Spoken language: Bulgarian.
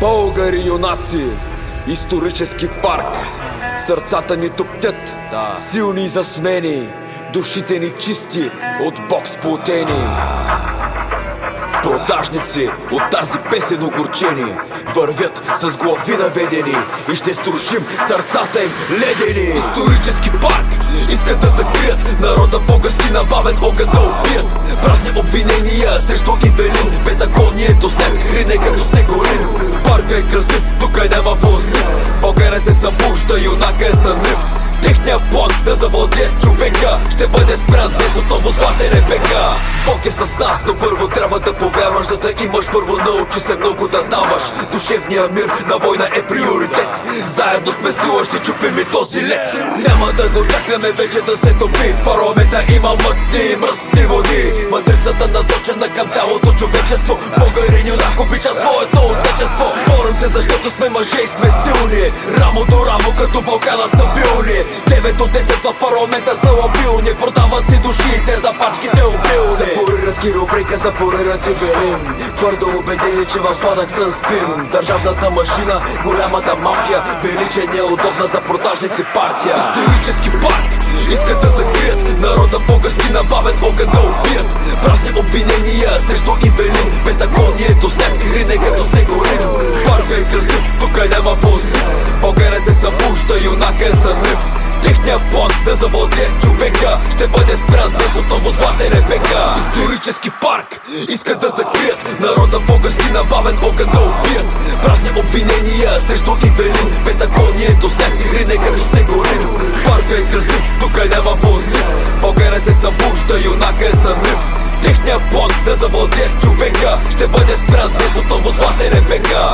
Българи юнаци, исторически парк. Сърцата ни топтят, силни и засмени, душите ни чисти, от Бог сплотени. Продажници от тази песен огорчени вървят с глави наведени и ще струшим сърцата им ледени. Исторически парк искат да закрият народа български, набавен огън да убият. Празни обвинения срещу Ивелин, беззаконието с неб рине като снегорин. Парка е красив, тук няма возив, България се събужда, юнака е сънлив. Техният план да завладее човека ще бъде спрян днес отново златен века. Бог е с нас, но първо трябва да повярваш. За да имаш, първо научи се много да даваш. Душевния мир на война е приоритет. Заедно сме сила, ще чупим и този лед. Няма да го чакаме вече да се топи. В парламента има мътни и мръсни води. Матрицата насочена към цялото човечество. Българин юнак обича своето отечество. Борим се, защото сме мъже и сме силни. Рамо до рамо като Балкана стабилни. 9 от 10 в парламента са лабилни. Продават си душите за пачките обилни. Запорират ги рубрика, запорират и велим. Твърдо убедени, че в сладък сън спим. Държавната машина, голямата мафия величе неудобна за продажници партия. Исторически парк искат да закрият народа български, набавен огън да убият. Празни обвинения срещу Ивелин, беззаконието с неб рине като снегорин. Парка е красив, тук няма возив, България се събужда, юнака е сънлив. Техният план да завладее човека ще бъде спрян днес отново златен века. Исторически парк искат да закрият народа български, набавен огън да убият. Празни обвинения срещу Ивелин, беззаконието с неб рине като снегорин. Парка е красив, тук няма возив, България се събужда, юнака е сънлив. Техният план да завладее човека ще бъде спрян днес отново златен века.